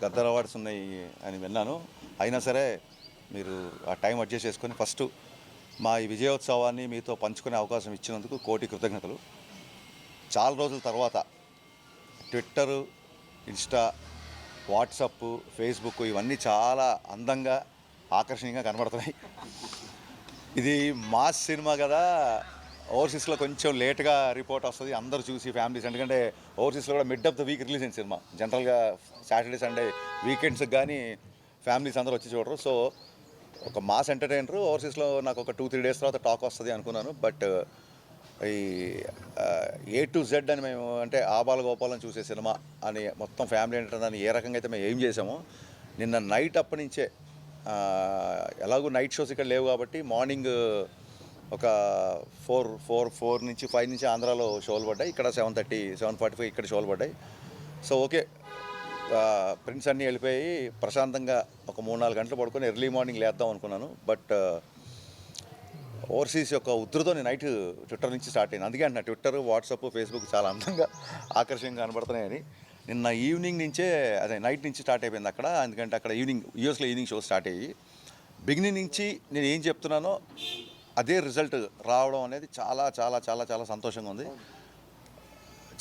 Gaddar awards ఉన్నాయి అని విన్నాను. అయినా సరే మీరు ఆ టైం అడ్జస్ట్ చేసుకొని ఫస్ట్ మా ఈ విజయోత్సవాన్ని మీతో పంచుకునే అవకాశం ఇచ్చినందుకు కోటి కృతజ్ఞతలు. చాలా రోజుల తర్వాత ట్విట్టరు, ఇన్స్టా, వాట్సప్, ఫేస్బుక్ ఇవన్నీ చాలా అందంగా ఆకర్షణీయంగా కనబడుతున్నాయి. ఇది మాస్ సినిమా కదా, ఓవర్సీస్లో కొంచెం లేట్గా రిపోర్ట్ వస్తుంది అందరూ చూసి ఫ్యామిలీస్. ఎందుకంటే ఓవర్సీస్లో కూడా mid of the week release అయిన సినిమా. జనరల్గా సాటర్డే సండే వీకెండ్స్కి కానీ ఫ్యామిలీస్ అందరూ వచ్చి చూడరు. సో ఒక మాస్ ఎంటర్టైనర్ ఓవర్సీస్లో నాకు ఒక 2-3 డేస్ తర్వాత టాక్ వస్తుంది అనుకున్నాను. బట్ ఈ ఏ టు జెడ్ అని మేము అంటే ఆబాల గోపాలను చూసే సినిమా అని మొత్తం ఫ్యామిలీ ఎంటర్టైనర్ అని ఏ రకంగా అయితే మేము ఏం చేసామో నిన్న నైట్ అప్పటి నుంచే ఎలాగో నైట్ షోస్ ఇక్కడ లేవు కాబట్టి మార్నింగ్ ఒక 4 నుంచి 5 నుంచి ఆంధ్రాలో షోలు పడ్డాయి. ఇక్కడ 7:30, 7:45 ఇక్కడ షోలు పడ్డాయి. సో ఓకే, ప్రింట్స్ అన్నీ వెళ్ళిపోయి ప్రశాంతంగా ఒక 3-4 గంటలు పడుకొని ఎర్లీ మార్నింగ్ లేద్దాం అనుకున్నాను. బట్ ఓవర్సీస్ యొక్క ఉధృతో నేను నైట్ ట్విట్టర్ నుంచి స్టార్ట్ అయింది. అందుకే అంటున్నా ట్విట్టర్, వాట్సాప్, ఫేస్బుక్ చాలా అందంగా ఆకర్షణీయంగా కనబడుతున్నాయని. నిన్న ఈవినింగ్ నుంచే అదే నైట్ నుంచి స్టార్ట్ అయిపోయింది అక్కడ. ఎందుకంటే అక్కడ యూఎస్లో ఈవినింగ్ షో స్టార్ట్ అయ్యి బిగినింగ్ నుంచి నేను ఏం చెప్తున్నానో అదే రిజల్ట్ రావడం అనేది చాలా చాలా చాలా చాలా సంతోషంగా ఉంది.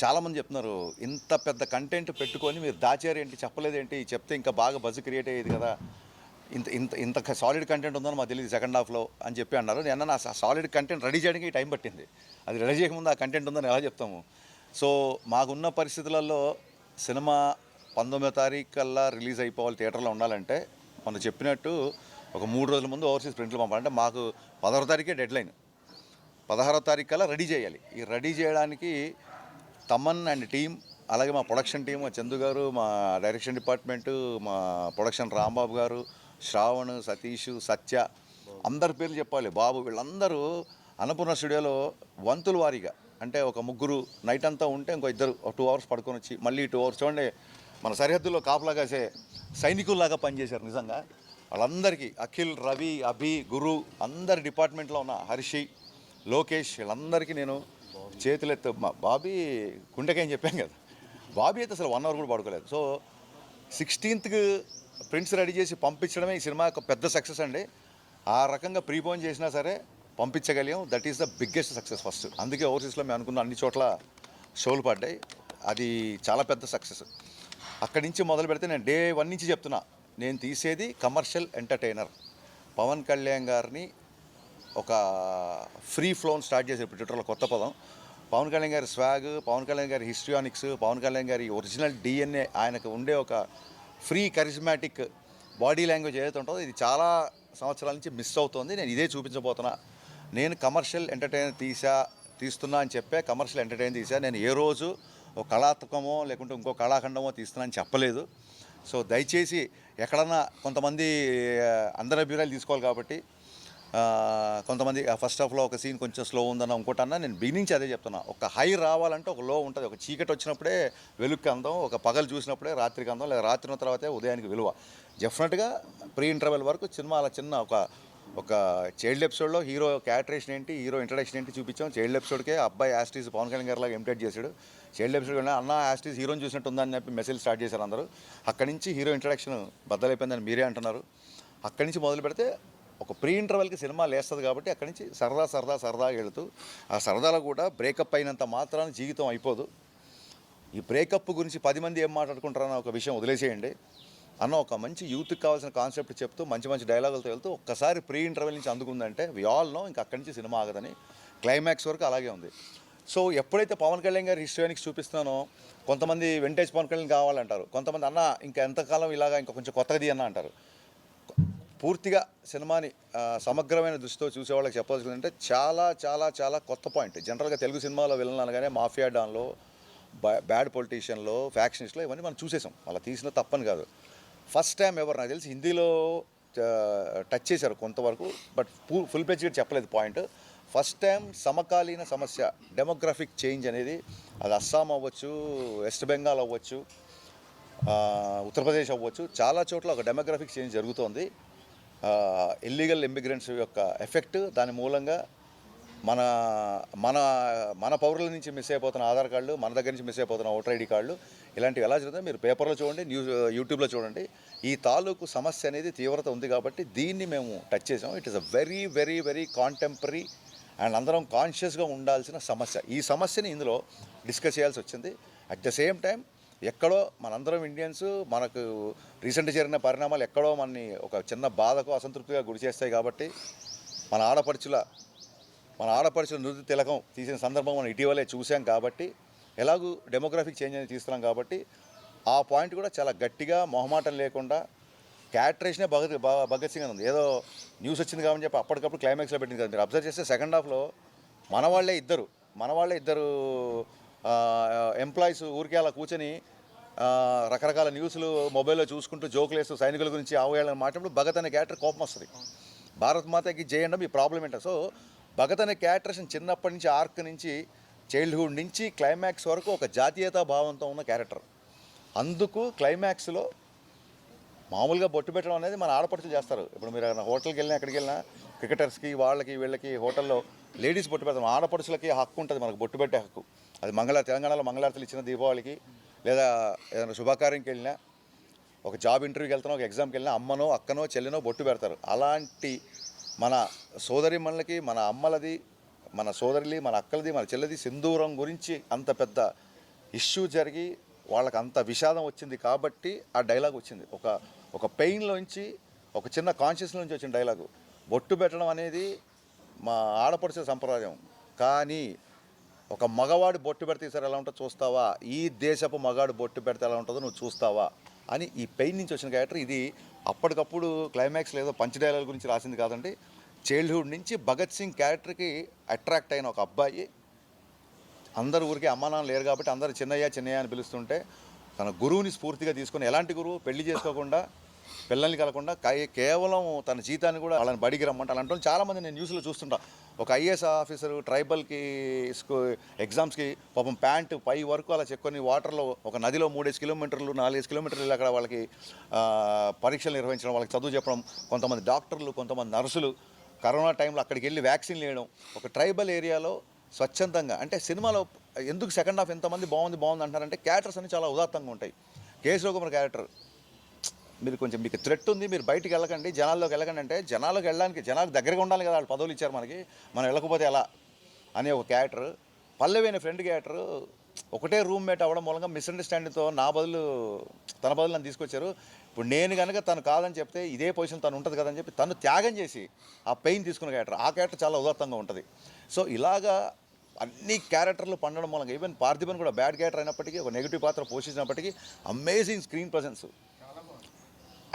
చాలామంది చెప్తున్నారు, ఇంత పెద్ద కంటెంట్ పెట్టుకొని మీరు దాచారేంటి, చెప్పలేదేంటి, చెప్తే ఇంకా బాగా బజ్ క్రియేట్ అయ్యేది కదా, ఇంత ఇంత ఇంత సాలిడ్ కంటెంట్ ఉందని మాకు తెలియదు సెకండ్ హాఫ్లో అని చెప్పి అన్నారు. నేను నా సాలిడ్ కంటెంట్ రెడీ చేయడానికి టైం పట్టింది. అది రెడీ చేయకముందు ఆ కంటెంట్ ఉందని ఎలా చెప్తాము? సో మాకున్న పరిస్థితులలో సినిమా 19వ తారీఖు కల్లా రిలీజ్ అయిపోవాలి, థియేటర్లో ఉండాలంటే మనం చెప్పినట్టు ఒక 3 రోజుల ముందు ఓవర్సీస్ ప్రింట్లు పంపాలంటే మాకు 16వ తారీఖే డెడ్ లైన్. 16వ తారీఖు కల్లా రెడీ చేయాలి. ఈ రెడీ చేయడానికి తమన్ అండ్ టీమ్, అలాగే మా ప్రొడక్షన్ టీము, చందు గారు, మా డైరెక్షన్ డిపార్ట్మెంటు, మా ప్రొడక్షన్ రాంబాబు గారు, శ్రావణ్, సతీష్, సత్య, అందరి పేర్లు చెప్పాలి, బాబు, వీళ్ళందరూ అన్నపూర్ణ స్టూడియోలో వంతుల వారీగా అంటే ఒక 3 నైట్ అంతా ఉంటే ఇంకో 2 2 అవర్స్ పడుకొని వచ్చి మళ్ళీ 2 అవర్స్ చూడండి మన సరిహద్దుల్లో కాపలాగాసే సైనికుల్లాగా పనిచేశారు నిజంగా. వాళ్ళందరికీ అఖిల్, రవి, అభి, గురు, అందరి డిపార్ట్మెంట్లో ఉన్న హర్షి, లోకేష్, వీళ్ళందరికీ నేను చేతులెత్తి బాబీ గుండెకాయని చెప్పాను కదా, బాబీ అయితే అసలు 1 అవర్ కూడా పడుకోలేదు. సో 16th ప్రింట్స్ రెడీ చేసి పంపించడమే ఈ సినిమా ఒక పెద్ద సక్సెస్ అండి. ఆ రకంగా ప్రీపోన్ చేసినా సరే పంపించగలిగాం. That is the biggest success first. అందుకే ఓవర్సీస్లో మేము అనుకున్న అన్ని చోట్ల షోలు పడ్డాయి. అది చాలా పెద్ద సక్సెస్. అక్కడి నుంచి మొదలు పెడితే నేను డే 1 నుంచి చెప్తున్నా, నేను తీసేది కమర్షియల్ ఎంటర్టైనర్. పవన్ కళ్యాణ్ గారిని ఒక ఫ్రీ ఫ్లోన్ స్టార్ట్ చేసే ట్విట్టర్లో కొత్త పదం. పవన్ కళ్యాణ్ గారి స్వాగ్, పవన్ కళ్యాణ్ గారి హిస్ట్రియానిక్స్, పవన్ కళ్యాణ్ గారి ఒరిజినల్ డిఎన్ఏ, ఆయనకు ఉండే ఒక ఫ్రీ కరిజ్మాటిక్ బాడీ లాంగ్వేజ్ ఏదైతే ఉంటుందో ఇది చాలా సంవత్సరాల నుంచి మిస్ అవుతుంది. నేను ఇదే చూపించబోతున్నా. నేను కమర్షియల్ ఎంటర్టైనర్ తీస్తున్నా అని చెప్పే కమర్షియల్ ఎంటర్టైనర్ తీసా. నేను ఏ రోజు ఒక కళాత్మకమో లేకుంటే ఇంకో కళాఖండమో తీస్తున్నా అని చెప్పలేదు. సో దయచేసి ఎక్కడన్నా కొంతమంది అందరి అభిప్రాయాలు తీసుకోవాలి కాబట్టి కొంతమంది ఫస్ట్ హాఫ్లో ఒక సీన్ కొంచెం స్లో ఉందన్న ఇంకోటన్నా నేను బిగినించి అదే చెప్తున్నా. ఒక హై రావాలంటే ఒక లో ఉంటుంది. ఒక చీకటి వచ్చినప్పుడే వెలుగుకి అందం, ఒక పగలు చూసినప్పుడే రాత్రికి అందం, లేదా రాత్రి తర్వాతే ఉదయానికి విలువ. డెఫినెట్గా ప్రీ ఇంటర్వెల్ వరకు సినిమా అలా చిన్న ఒక చైల్డ్ ఎపిసోడ్లో హీరో క్యారెక్టరేషన్ ఏంటి, హీరో ఇంట్రడక్షన్ ఏంటి చూపించాం. చైల్డ్ ఎపిసోడ్కే అబ్బాయి యాస్టీస్ పవన్ కళ్యాణ్ గారి లాగా ఇమిటేట్ చేశాడు. చైల్డ్ ఎపిసోడ్ అన్న యాస్టీస్ హీరోని చూసినట్టు ఉందని చెప్పి మెసేజ్ స్టార్ట్ చేశారు అందరూ. అక్కడి నుంచి హీరో ఇంట్రడక్షన్ బద్దలైపోయిందని మీరే అంటున్నారు. అక్కడి నుంచి మొదలు పెడితే ఒక ప్రీ ఇంటర్వెల్కి సినిమా లేస్తుంది కాబట్టి అక్కడి నుంచి సరదాగా వెళుతూ ఆ సరదాలో కూడా బ్రేకప్ అయినంత మాత్రాన జీవితం అయిపోదు. ఈ బ్రేకప్ గురించి 10 మంది ఏం మాట్లాడుకుంటారన్న ఒక విషయం వదిలేసేయండి అన్న. ఒక మంచి యూత్కి కావాల్సిన కాన్సెప్ట్ చెప్తూ మంచి డైలాగులతో వెళ్తూ ఒక్కసారి ప్రీ ఇంటర్వెల్ నుంచి అందుకుందంటే వి ఆల్ నో ఇంకా అక్కడి నుంచి సినిమా ఆగదని. క్లైమాక్స్ వరకు అలాగే ఉంది. సో ఎప్పుడైతే పవన్ కళ్యాణ్ గారి హిస్టరీనిక్స్ చూపిస్తున్నానో కొంతమంది వెంటేజ్ పవన్ కళ్యాణ్ కావాలంటారు, కొంతమంది అన్న ఇంకా ఎంతకాలం ఇలాగా ఇంకా కొంచెం కొత్తది అన్న అంటారు. పూర్తిగా సినిమాని సమగ్రమైన దృష్టితో చూసేవాళ్ళకి చెప్పాల్సిందంటే చాలా చాలా చాలా కొత్త పాయింట్. జనరల్గా తెలుగు సినిమాలో విలన్ అనగానే మాఫియా డాన్లో, బ్యాడ్ పొలిటీషియన్లో, ఫ్యాక్షనిస్ట్లో ఇవన్నీ మనం చూసేసాం. అలా తీసిన తప్పని కాదు. ఫస్ట్ టైం ఎవరు నాకు తెలిసి హిందీలో టచ్ చేశారు కొంతవరకు, బట్ ఫుల్ పేజ్గా చెప్పలేదు పాయింట్. ఫస్ట్ టైం సమకాలీన సమస్య డెమోగ్రఫిక్ చేంజ్ అనేది, అది అస్సాం అవ్వచ్చు, వెస్ట్ బెంగాల్ అవ్వచ్చు, ఉత్తరప్రదేశ్ అవ్వచ్చు, చాలా చోట్ల ఒక డెమోగ్రఫిక్ చేంజ్ జరుగుతోంది. ఇల్లీగల్ ఇమిగ్రెంట్స్ యొక్క ఎఫెక్ట్, దాని మూలంగా మన మన మన పౌరుల నుంచి మిస్ అయిపోతున్న ఆధార్ కార్డులు, మన దగ్గర నుంచి మిస్ అయిపోతున్న ఓటర్ ఐడి కార్డులు, ఇలాంటివి ఎలా జరుగుతుందో మీరు పేపర్లో చూడండి, యూట్యూబ్లో చూడండి. ఈ తాలూకు సమస్య అనేది తీవ్రత ఉంది కాబట్టి దీన్ని మేము టచ్ చేసాం. It is a very very very contemporary and అందరం కాన్షియస్గా ఉండాల్సిన సమస్య. ఈ సమస్యని ఇందులో డిస్కస్ చేయాల్సి వచ్చింది. అట్ ద సేమ్ టైం ఎక్కడో మనందరం ఇండియన్స్, మనకు రీసెంట్గా జరిగిన పరిణామాలు ఎక్కడో మనని ఒక చిన్న బాధకు అసంతృప్తిగా గురి చేస్తాయి కాబట్టి మన ఆడపడుచుల నృత్య తిలకం తీసిన సందర్భం మనం ఇటీవలే చూసాం కాబట్టి, ఎలాగూ డెమోగ్రఫిక్ చేంజ్ అనేది తీస్తున్నాం కాబట్టి ఆ పాయింట్ కూడా చాలా గట్టిగా మొహమాటం లేకుండా క్యారెక్టరేషనే భగత్ సింగ్ అని ఉంది. ఏదో న్యూస్ వచ్చింది కాబట్టి చెప్పి అప్పటికప్పుడు క్లైమాక్స్లో పెట్టింది కదా. మీరు అబ్జర్వ్ చేస్తే సెకండ్ హాఫ్లో మన వాళ్ళే ఇద్దరు ఎంప్లాయీస్ ఊరికే అలా కూర్చొని రకరకాల న్యూస్లు మొబైల్లో చూసుకుంటూ జోకులు వేస్తూ సైనికుల గురించి ఆవేయాలని మాట్లాడినప్పుడు భగత్ అనే క్యారెక్టర్ కోపం వస్తుంది. భారత్ మాతకి జై అనడం ఈ ప్రాబ్లం ఏంటో. సో భగత్ అనే క్యారెక్టర్స్ని చిన్నప్పటి నుంచి ఆర్క్ నుంచి చైల్డ్హుడ్ నుంచి క్లైమాక్స్ వరకు ఒక జాతీయతా భావంతో ఉన్న క్యారెక్టర్. అందుకు క్లైమాక్స్లో మామూలుగా బొట్టు పెట్టడం అనేది మన ఆడపడుచులు చేస్తారు. ఇప్పుడు మీరు హోటల్కి వెళ్ళినా ఎక్కడికి వెళ్ళినా క్రికెటర్స్కి వీళ్ళకి హోటల్లో లేడీస్ బొట్టు పెడతాం. ఆడపడుచులకి హక్కు ఉంటుంది మనకు బొట్టు పెట్టే హక్కు. అది తెలంగాణలో మంగళారతులు ఇచ్చిన దీపావళికి, లేదా ఏదైనా శుభకార్యంకి వెళ్ళినా, ఒక జాబ్ ఇంటర్వ్యూకి వెళ్తానో, ఒక ఎగ్జామ్కి వెళ్ళినా అమ్మనో అక్కనో చెల్లినో బొట్టు పెడతారు. అలాంటి మన సోదరిమణులకి, మన అమ్మలది, మన సోదరులి, మన అక్కలది, మన చెల్లెది సింధూరం గురించి అంత పెద్ద ఇష్యూ జరిగి వాళ్ళకి అంత విషాదం వచ్చింది కాబట్టి ఆ డైలాగ్ వచ్చింది. ఒక పెయిన్లోంచి, ఒక చిన్న కాన్షియస్ నుంచి వచ్చిన డైలాగు. బొట్టు పెట్టడం అనేది మా ఆడపడుచే సంప్రదాయం. కానీ ఒక మగవాడు బొట్టు పెడితే సరే ఎలా ఉంటుందో చూస్తావా, ఈ దేశపు మగాడు బొట్టు పెడితే ఎలా ఉంటుందో నువ్వు చూస్తావా అని ఈ పెయిన్ నుంచి వచ్చిన క్యారెక్టర్ ఇది. అప్పటికప్పుడు క్లైమాక్స్ లేదో పంచ్ డైలాగ్ గురించి రాసింది కాదండి. చైల్డ్హుడ్ నుంచి భగత్ సింగ్ క్యారెక్టర్కి అట్రాక్ట్ అయిన ఒక అబ్బాయి, అందరు ఊరికి అమ్మా నాన్న లేరు కాబట్టి అందరూ చిన్నయ్య అని పిలుస్తుంటే తన గురువుని స్ఫూర్తిగా తీసుకొని, ఎలాంటి గురువు, పెళ్లి చేసుకోకుండా పిల్లల్ని కలకుండా కేవలం తన జీతాన్ని కూడా వాళ్ళని బడికి రమ్మంటే అలాంటి చాలామంది నేను న్యూస్లో చూస్తుంటా. ఒక ఐఏఎస్ ఆఫీసరు ట్రైబల్కి ఎగ్జామ్స్కి పాపం ప్యాంటు పై వరకు అలా చెక్కొని వాటర్లో ఒక నదిలో 3 కిలోమీటర్లు 4 కిలోమీటర్లు అక్కడ వాళ్ళకి పరీక్షలు నిర్వహించడం, వాళ్ళకి చదువు చెప్పడం, కొంతమంది డాక్టర్లు, కొంతమంది నర్సులు కరోనా టైంలో అక్కడికి వెళ్ళి వ్యాక్సిన్లు వేయడం, ఒక ట్రైబల్ ఏరియాలో స్వచ్ఛందంగా. అంటే సినిమాలో ఎందుకు సెకండ్ హాఫ్ ఎంతమంది బాగుంది అంటారంటే క్యారెక్టర్స్ అన్ని చాలా ఉదాత్తంగా ఉంటాయి. కేఎస్ రవికుమార్ క్యారెక్టర్, మీకు థ్రెట్ ఉంది, మీరు బయటికి వెళ్ళకండి, జనాల్లోకి వెళ్ళకండి అంటే జనాలకు దగ్గరగా ఉండాలి కదా, వాళ్ళు పదవులు ఇచ్చారు మనకి, మనం వెళ్ళకపోతే ఎలా అనే ఒక క్యారెక్టర్. పల్లవి అనే ఫ్రెండ్ క్యారెక్టర్ ఒకటే రూమ్మేట్ అవ్వడం మూలంగా మిస్అండర్స్టాండింగ్తో తన బదులు నన్ను తీసుకొచ్చారు. ఇప్పుడు నేను కనుక తను కాదని చెప్తే ఇదే పొజిషన్ తను ఉంటుంది కదని చెప్పి తను త్యాగం చేసి ఆ పెయిన్ తీసుకున్న క్యారెక్టర్, ఆ క్యారెక్టర్ చాలా ఉదాత్తంగా ఉంటుంది. సో ఇలాగా అన్ని క్యారెక్టర్లు పండడం మూలంగా, ఈవెన్ పార్థిబన్ కూడా బ్యాడ్ క్యారెక్టర్ అయినప్పటికీ, ఒక నెగిటివ్ పాత్ర పోషించినప్పటికీ అమేజింగ్ స్క్రీన్ ప్రజెన్స్.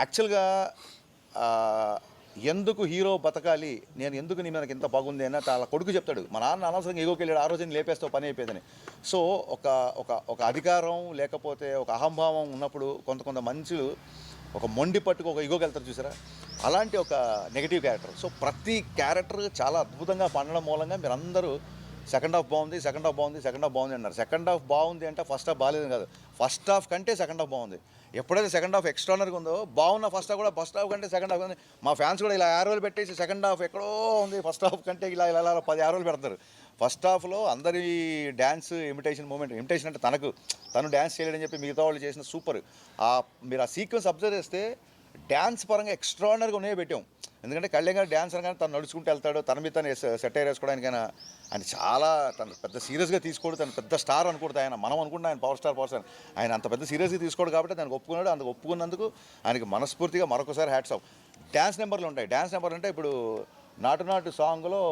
యాక్చువల్గా ఎందుకు హీరో బతకాలి, నేను ఎందుకు నీ మనకి ఇంత బాగుంది అని వాళ్ళ కొడుకు చెప్తాడు. మా నాన్న అనవసరంగా ఎగోకి వెళ్ళాడు, ఆ రోజుని లేపేస్తావు పని అయిపోయిందని. సో ఒక అధికారం లేకపోతే ఒక అహంభావం ఉన్నప్పుడు కొంత మనుషులు ఒక మొండి పట్టుకు ఒక ఎగోకి వెళ్తారు చూసారా, అలాంటి ఒక నెగిటివ్ క్యారెక్టర్. సో ప్రతి క్యారెక్టర్ చాలా అద్భుతంగా పండడం మూలంగా మీరు అందరూ సెకండ్ హాఫ్ బాగుంది అన్నారు. సెకండ్ హాఫ్ బాగుంది అంటే ఫస్ట్ హాఫ్ బాగాలేదు కాదు, ఫస్ట్ హాఫ్ కంటే సెకండ్ హాఫ్ బాగుంది. ఎప్పుడైతే సెకండ్ హాఫ్ ఎక్స్ట్రానర్గా ఉందో, బాగున్న ఫస్ట్ హాఫ్ కంటే సెకండ్ హాఫ్ ఉంది. మా ఫ్యాన్స్ కూడా ఇలా యారోలు పెట్టేసి సెకండ్ హాఫ్ ఎక్కడో ఉంది, ఫస్ట్ హాఫ్ కంటే ఇలా 10 యారోలు పెడతారు. ఫస్ట్ హాఫ్లో అందరి డ్యాన్స్ ఇమిటేషన్ అంటే తను డ్యాన్స్ చేయలేడని చెప్పి మిగతా వాళ్ళు చేసిన సూపర్. మీరు ఆ సీక్వెన్స్ అబ్జర్వ్ చేస్తే డ్యాన్స్ పరంగా ఎక్స్ట్రానర్గా ఉన్నాయో పెట్టాం. ఎందుకంటే కళ్యాణ్ గారు డ్యాన్స్ అనగానే తను నడుచుకుంటూ వెళ్తాడు, తన మీద తను సెటైర్ వేసుకోవడానికైనా ఆయన చాలా తను పెద్ద సీరియస్గా తీసుకోడు, తను పెద్ద స్టార్ అనుకుంటే మనం అనుకుంటే ఆయన పవర్ స్టార్ ఆయన అంత పెద్ద సీరియస్గా తీసుకోడు కాబట్టి దానికి ఒప్పుకున్నాడు. అందుకు ఒప్పుకున్నందుకు ఆయనకి మనస్ఫూర్తిగా మరొకసారి హ్యాట్స్ ఆఫ్. డ్యాన్స్ నెంబర్లు ఉంటాయి. డ్యాన్స్ నెంబర్ అంటే ఇప్పుడు నాటు సాంగ్లో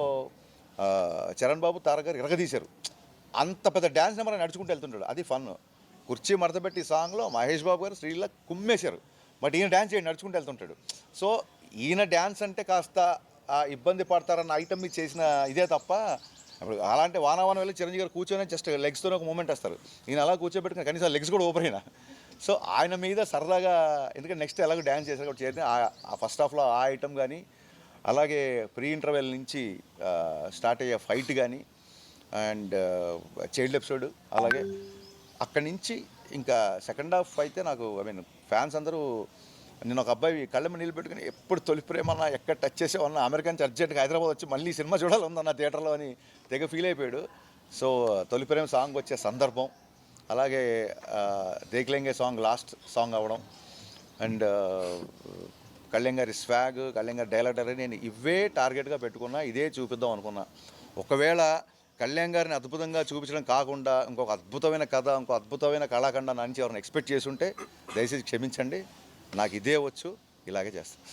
చరణ్ బాబు తారక్ గారు ఇరగదీశారు. అంత పెద్ద డ్యాన్స్ నెంబర్ నడుచుకుంటూ వెళ్తుంటాడు, అది ఫన్. కుర్చీ మడతపెట్టి సాంగ్లో మహేష్ బాబు గారు శ్రీలా కుమ్మేశారు, బట్ ఈయన డ్యాన్స్ చేయండి నడుచుకుంటూ వెళ్తుంటాడు. సో ఈయన డ్యాన్స్ అంటే కాస్త ఇబ్బంది పడతారన్న ఐటమ్ మీద చేసిన ఇదే తప్ప, ఇప్పుడు అలాంటి వానావాన వెళ్ళి చిరంజీవి గారు కూర్చొని జస్ట్ లెగ్స్తోనే ఒక మూమెంట్ వస్తారు, ఈయన అలా కూర్చోబెట్టుకుని కనీసం లెగ్స్ కూడా ఓపెన్ అయినా. సో ఆయన మీద సరదాగా, ఎందుకంటే నెక్స్ట్ ఎలాగో డ్యాన్స్ చేశారు కాబట్టి చేస్తే ఆ ఫస్ట్ హాఫ్లో ఆ ఐటమ్ కానీ, అలాగే ప్రీ ఇంటర్వెల్ నుంచి స్టార్ట్ అయ్యే ఫైట్ కానీ, అండ్ చైల్డ్ ఎపిసోడ్, అలాగే అక్కడి నుంచి ఇంకా సెకండ్ హాఫ్ అయితే నాకు ఫ్యాన్స్ అందరూ నేను ఒక అబ్బాయి కళ్ళమ్మ నీళ్ళు పెట్టుకుని ఎప్పుడు తొలి ప్రేమ అన్న ఎక్కడ టచ్ చేసేవన్నా అమెరికా నుంచి అర్జెంట్గా హైదరాబాద్ వచ్చి మళ్ళీ సినిమా చూడాలన్నా థియేటర్లో అని తెగ ఫీల్ అయిపోయాడు. సో తొలి ప్రేమ సాంగ్ వచ్చే సందర్భం, అలాగే దేక్లెంగే సాంగ్ లాస్ట్ సాంగ్ అవ్వడం, అండ్ కళ్యాణ్ గారి స్వాగ్, కళ్యాణ్ గారి డైలాగ్ నేను ఇవే టార్గెట్గా పెట్టుకున్నా, ఇదే చూపిద్దాం అనుకున్నా. ఒకవేళ కళ్యాణ్ గారిని అద్భుతంగా చూపించడం కాకుండా ఇంకొక అద్భుతమైన కథ, ఇంకో అద్భుతమైన కళాఖండ నుంచి ఎవరిని ఎక్స్పెక్ట్ చేసి ఉంటే దయచేసి క్షమించండి. నాకు ఇదే వచ్చు, ఇలాగే చేస్తాను.